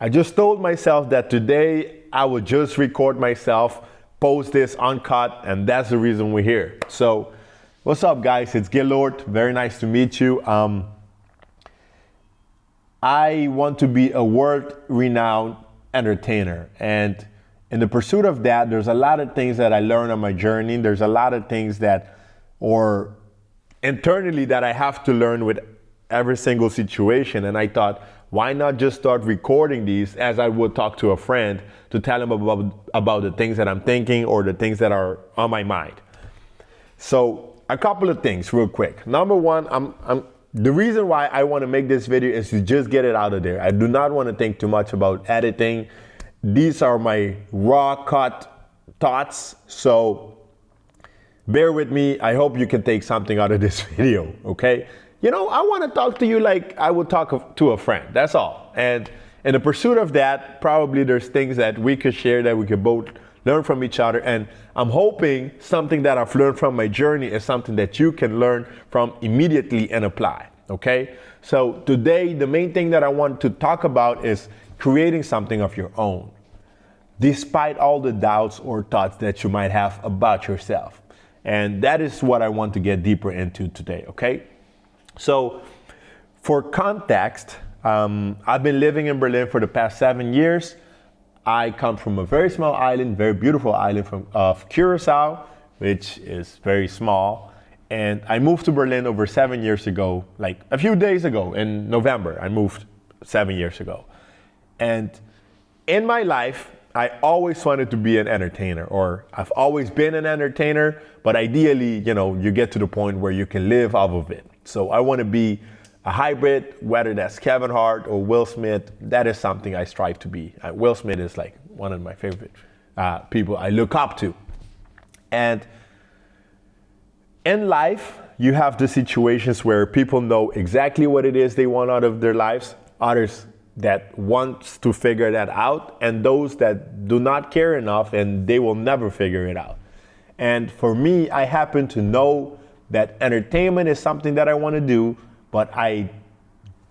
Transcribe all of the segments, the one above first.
I just told myself that today I would just record myself, post this uncut, and that's the reason we're here. So, what's up, guys? It's Gillord. Very nice to meet you. I want to be a world-renowned entertainer, and in the pursuit of that, there's a lot of things that I learned on my journey. There's a lot of things or internally that I have to learn with every single situation. And I thought, why not just start recording these as I would talk to a friend to tell him about the things that I'm thinking or the things that are on my mind. So a couple of things real quick. Number one, the reason why I want to make this video is to just get it out of there. I do not want to think too much about editing. These are my raw cut thoughts. So bear with me. I hope you can take something out of this video, okay? I want to talk to you like I would talk to a friend. That's all. And in the pursuit of that, probably there's things that we could share that we could both learn from each other. And I'm hoping something that I've learned from my journey is something that you can learn from immediately and apply, okay? So today, the main thing that I want to talk about is creating something of your own, despite all the doubts or thoughts that you might have about yourself. And that is what I want to get deeper into today, okay? So for context, I've been living in Berlin for the past 7 years. I come from a very small island, very beautiful island of Curacao, which is very small. And I moved to Berlin over 7 years ago, like a few days ago in November. I moved 7 years ago. And in my life, I always wanted to be an entertainer, or I've always been an entertainer, but ideally, you get to the point where you can live off of it. So I want to be a hybrid, whether that's Kevin Hart or Will Smith. That is something I strive to be. Will Smith is like one of my favorite people I look up to. And in life, you have the situations where people know exactly what it is they want out of their lives, others that wants to figure that out, and those that do not care enough and they will never figure it out. And for me, I happen to know that entertainment is something that I want to do, but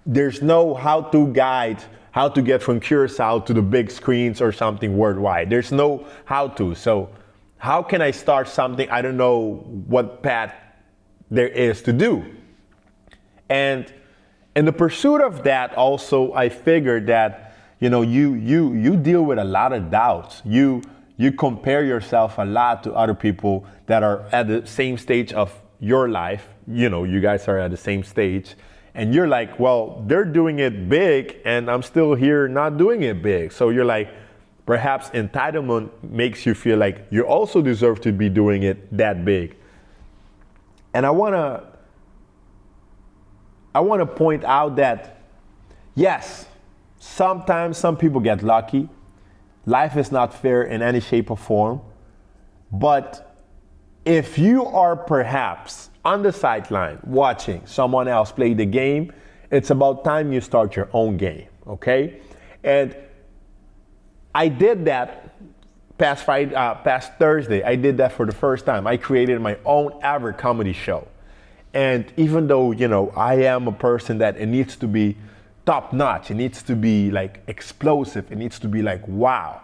there's no how-to guide how to get from Curacao to the big screens or something worldwide. There's no how-to. So how can I start something? I don't know what path there is to do. And in the pursuit of that, also, I figured that, you deal with a lot of doubts. You compare yourself a lot to other people that are at the same stage of your life. You guys are at the same stage. And you're like, well, they're doing it big, and I'm still here not doing it big. So you're like, perhaps entitlement makes you feel like you also deserve to be doing it that big. And I want to point out that, yes, sometimes some people get lucky. Life is not fair in any shape or form. But if you are perhaps on the sideline watching someone else play the game, it's about time you start your own game, okay? And I did that past Thursday. I did that for the first time. I created my own ever comedy show. And even though, I am a person that it needs to be top notch, it needs to be like explosive, it needs to be like, wow.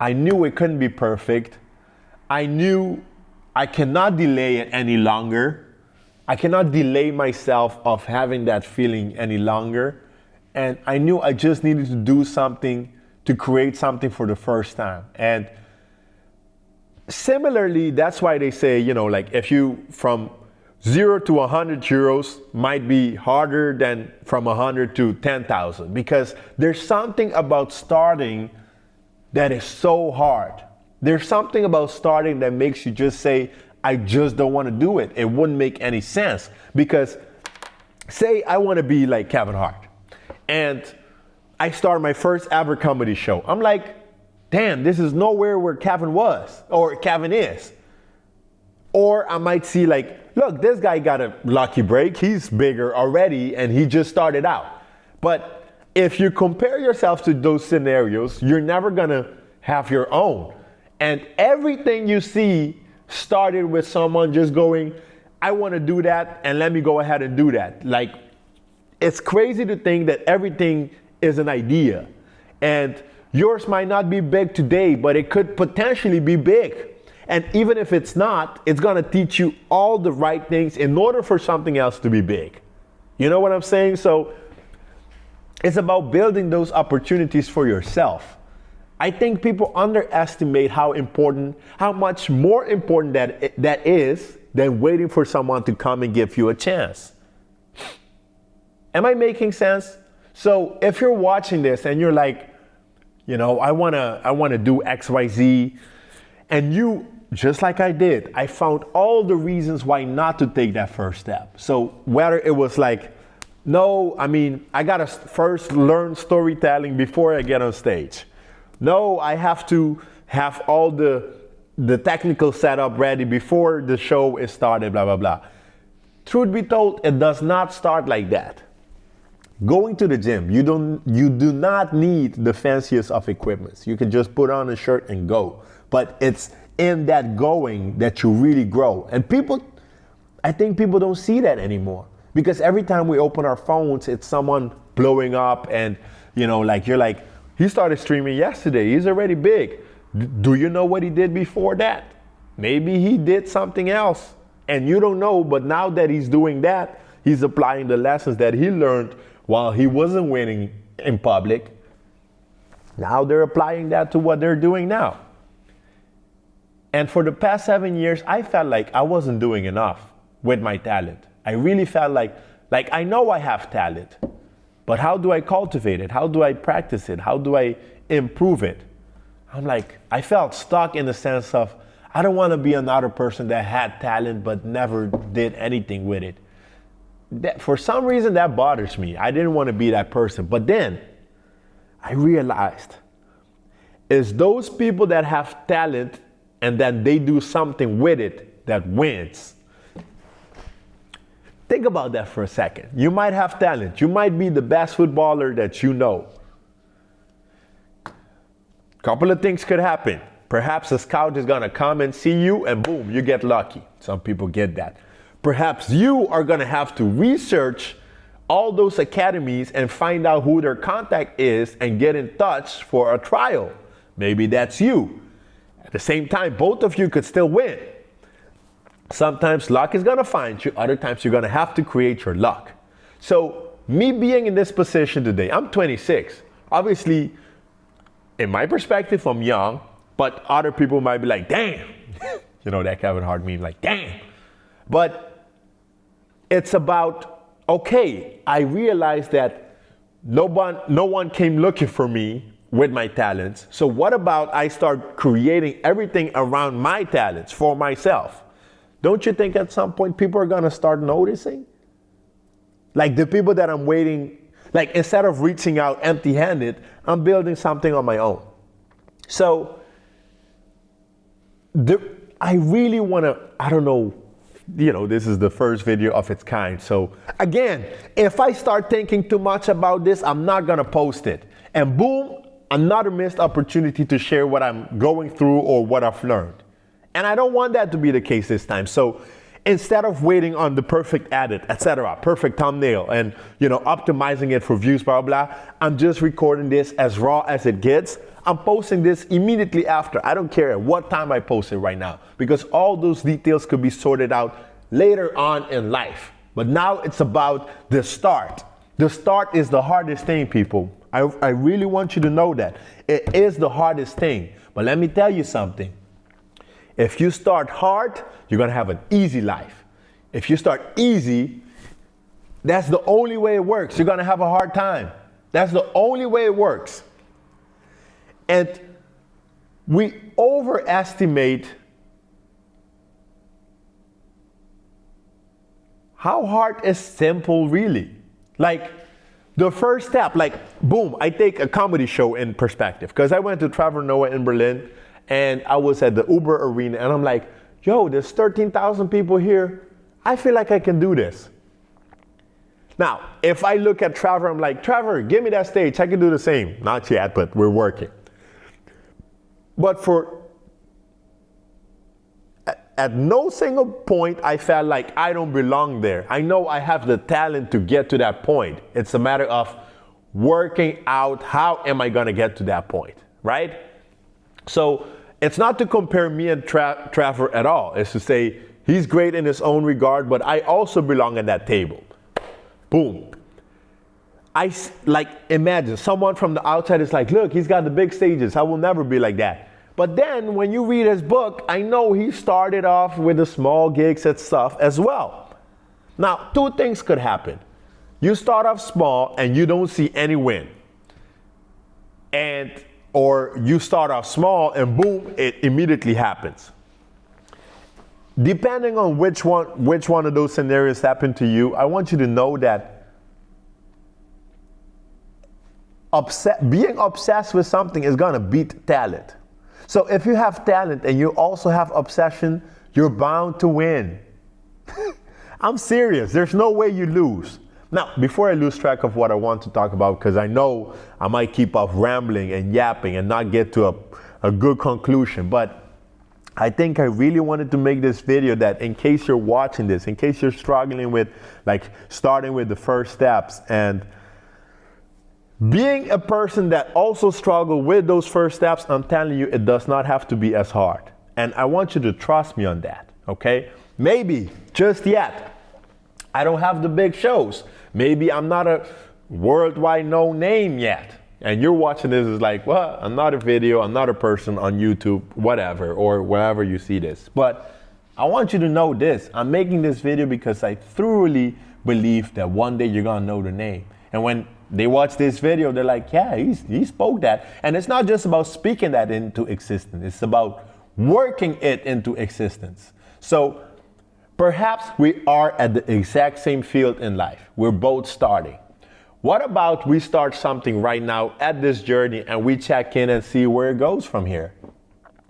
I knew it couldn't be perfect. I knew I cannot delay it any longer. I cannot delay myself of having that feeling any longer. And I knew I just needed to do something to create something for the first time. And similarly, that's why they say, like if you from 0 to 100 euros might be harder than from 100 to 10,000, because there's something about starting that is so hard. There's something about starting that makes you just say, I just don't want to do it. It wouldn't make any sense, because say I want to be like Kevin Hart and I start my first ever comedy show. I'm like, damn, this is nowhere where Kevin was or Kevin is. Or I might see like, look, this guy got a lucky break. He's bigger already and he just started out. But if you compare yourself to those scenarios, you're never gonna have your own. And everything you see started with someone just going, I want to do that and let me go ahead and do that. Like, it's crazy to think that everything is an idea. And yours might not be big today, but it could potentially be big. And even if it's not, it's going to teach you all the right things in order for something else to be big. You know what I'm saying? So it's about building those opportunities for yourself. I think people underestimate how much more important that is than waiting for someone to come and give you a chance. Am I making sense? So if you're watching this and you're like, I wanna do X, Y, Z, and you, just like I did, I found all the reasons why not to take that first step. So whether it was like, no, I gotta first learn storytelling before I get on stage. No, I have to have all the technical setup ready before the show is started, blah, blah, blah. Truth be told, it does not start like that. Going to the gym, you do not need the fanciest of equipments. You can just put on a shirt and go. But it's in that going that you really grow. And I think people don't see that anymore. Because every time we open our phones, it's someone blowing up and, you're like, he started streaming yesterday. He's already big. Do you know what he did before that? Maybe he did something else and you don't know, but now that he's doing that, he's applying the lessons that he learned while he wasn't winning in public. Now they're applying that to what they're doing now. And for the past 7 years, I felt like I wasn't doing enough with my talent. I really felt like I know I have talent, but how do I cultivate it? How do I practice it? How do I improve it? I felt stuck in the sense of, I don't want to be another person that had talent but never did anything with it. For some reason that bothers me. I didn't want to be that person. But then I realized it's those people that have talent and then they do something with it that wins. Think about that for a second. You might have talent. You might be the best footballer that you know. Couple of things could happen. Perhaps a scout is going to come and see you and boom, you get lucky. Some people get that. Perhaps you are going to have to research all those academies and find out who their contact is and get in touch for a trial. Maybe that's you. At the same time, both of you could still win. Sometimes luck is going to find you. Other times you're going to have to create your luck. So me being in this position today, I'm 26. Obviously, in my perspective, I'm young, but other people might be like, damn. That Kevin Hart meme, like, damn. But it's about, okay, I realized that no one came looking for me with my talents. So what about I start creating everything around my talents for myself? Don't you think at some point people are going to start noticing? Like the people that I'm waiting, like instead of reaching out empty-handed, I'm building something on my own. So I really want to, I don't know, this is the first video of its kind. So again, if I start thinking too much about this, I'm not going to post it. And boom, another missed opportunity to share what I'm going through or what I've learned. And I don't want that to be the case this time. So instead of waiting on the perfect edit, etc., perfect thumbnail, and optimizing it for views, blah, blah, I'm just recording this as raw as it gets. I'm posting this immediately after. I don't care at what time I post it right now, because all those details could be sorted out later on in life. But now it's about the start. The start is the hardest thing, people. I really want you to know that. It is the hardest thing. But let me tell you something. If you start hard, you're going to have an easy life. If you start easy, that's the only way it works. You're going to have a hard time. That's the only way it works. And we overestimate how hard is simple really. Like the first step, like boom, I take a comedy show in perspective, because I went to Trevor Noah in Berlin. And I was at the Uber arena and I'm like, yo, there's 13,000 people here. I feel like I can do this. Now, if I look at Trevor, I'm like, Trevor, give me that stage. I can do the same. Not yet, but we're working. But at no single point, I felt like I don't belong there. I know I have the talent to get to that point. It's a matter of working out how am I going to get to that point, right? So it's not to compare me and Trevor at all. It's to say he's great in his own regard, but I also belong at that table. Boom. Imagine someone from the outside is like, look, he's got the big stages. I will never be like that. But then when you read his book, I know he started off with the small gigs and stuff as well. Now, two things could happen. You start off small and you don't see any win. Or you start off small and boom, it immediately happens. Depending on which one of those scenarios happen to you, I want you to know that being obsessed with something is gonna beat talent. So if you have talent and you also have obsession, you're bound to win. I'm serious, there's no way you lose. Now, before I lose track of what I want to talk about, because I know I might keep off rambling and yapping and not get to a good conclusion, but I think I really wanted to make this video that in case you're watching this, in case you're struggling with starting with the first steps and being a person that also struggle with those first steps, I'm telling you, it does not have to be as hard. And I want you to trust me on that, okay? Maybe, just yet, I don't have the big shows. Maybe I'm not a worldwide known name yet. And you're watching this is like, well, another video, another person on YouTube, whatever, or wherever you see this. But I want you to know this. I'm making this video because I thoroughly believe that one day you're gonna know the name. And when they watch this video, they're like, yeah, he spoke that. And it's not just about speaking that into existence. It's about working it into existence. So perhaps we are at the exact same field in life. We're both starting. What about we start something right now at this journey and we check in and see where it goes from here?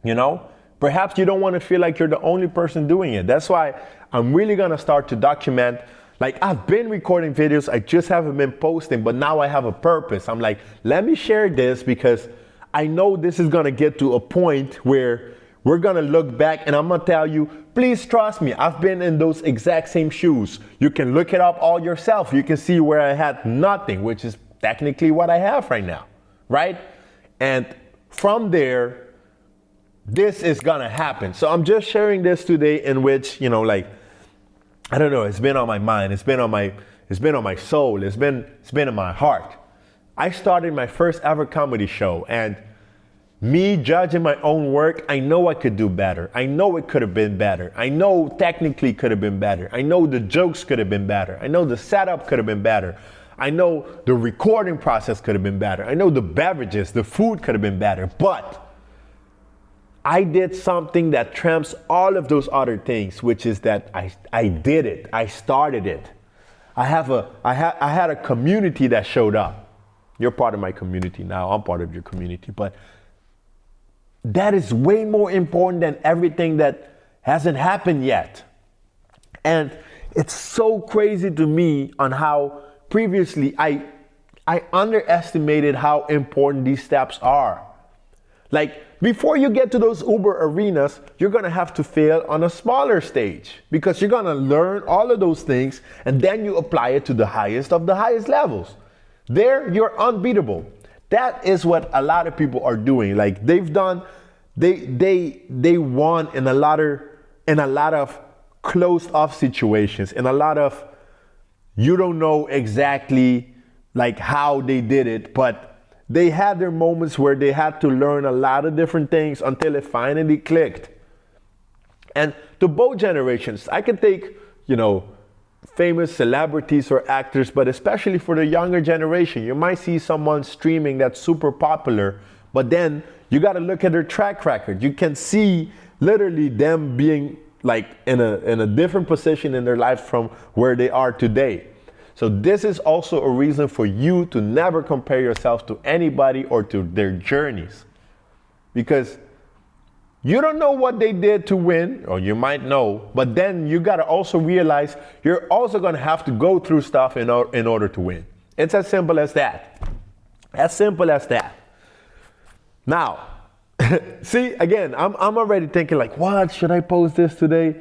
You know, perhaps you don't want to feel like you're the only person doing it. That's why I'm really going to start to document. Like, I've been recording videos, I just haven't been posting, but now I have a purpose. I'm like, let me share this because I know this is gonna get to a point where we're gonna look back and I'm gonna tell you, please trust me, I've been in those exact same shoes. You can look it up all yourself. You can see where I had nothing, which is technically what I have right now, right? And from there, this is gonna happen. So I'm just sharing this today in which, you know, like, I don't know, it's been on my mind, it's been on my soul, it's been in my heart. I started my first ever comedy show, and me judging my own work, I know I could do better. I know it could have been better. I know technically could have been better. I know the jokes could have been better. I know the setup could have been better. I know the recording process could have been better. I know the beverages, the food could have been better, but I did something that trumps all of those other things, which is that I did it. I started it. I had a community that showed up. You're part of my community now. I'm part of your community. But that is way more important than everything that hasn't happened yet. And it's so crazy to me on how previously I underestimated how important these steps are. Like, before you get to those Uber arenas, you're gonna have to fail on a smaller stage because you're gonna learn all of those things and then you apply it to the highest of the highest levels. There, you're unbeatable. That is what a lot of people are doing. Like, they won in a lot of closed off situations, in a lot of, you don't know exactly like how they did it, but they had their moments where they had to learn a lot of different things until it finally clicked. And to both generations, I can take, you know, famous celebrities or actors, but especially for the younger generation, you might see someone streaming that's super popular, but then you got to look at their track record. You can see literally them being like in a different position in their life from where they are today. So this is also a reason for you to never compare yourself to anybody or to their journeys. Because you don't know what they did to win, or you might know, but then you gotta also realize you're also gonna have to go through stuff in order to win. It's as simple as that. As simple as that. Now, see, again, I'm already thinking like, what, should I post this today?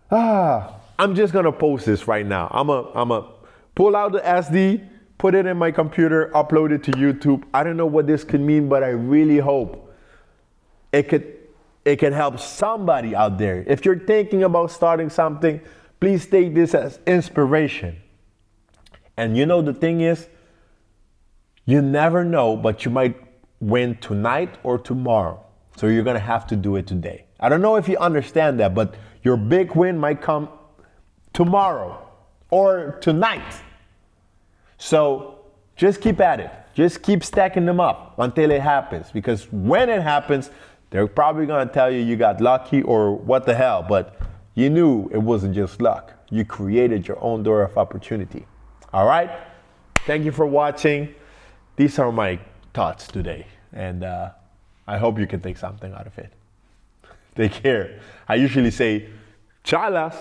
I'm just gonna post this right now. I'm a pull out the SD, put it in my computer, upload it to YouTube. I don't know what this could mean, but I really hope it can help somebody out there. If you're thinking about starting something, please take this as inspiration. And you know, the thing is, you never know, but you might win tonight or tomorrow. So you're gonna have to do it today. I don't know if you understand that, but your big win might come tomorrow or tonight. So just keep at it. Just keep stacking them up until it happens. Because when it happens, they're probably gonna tell you got lucky or what the hell, but you knew it wasn't just luck. You created your own door of opportunity. All right? Thank you for watching. These are my thoughts today, and I hope you can take something out of it. Take care. I usually say, chalas.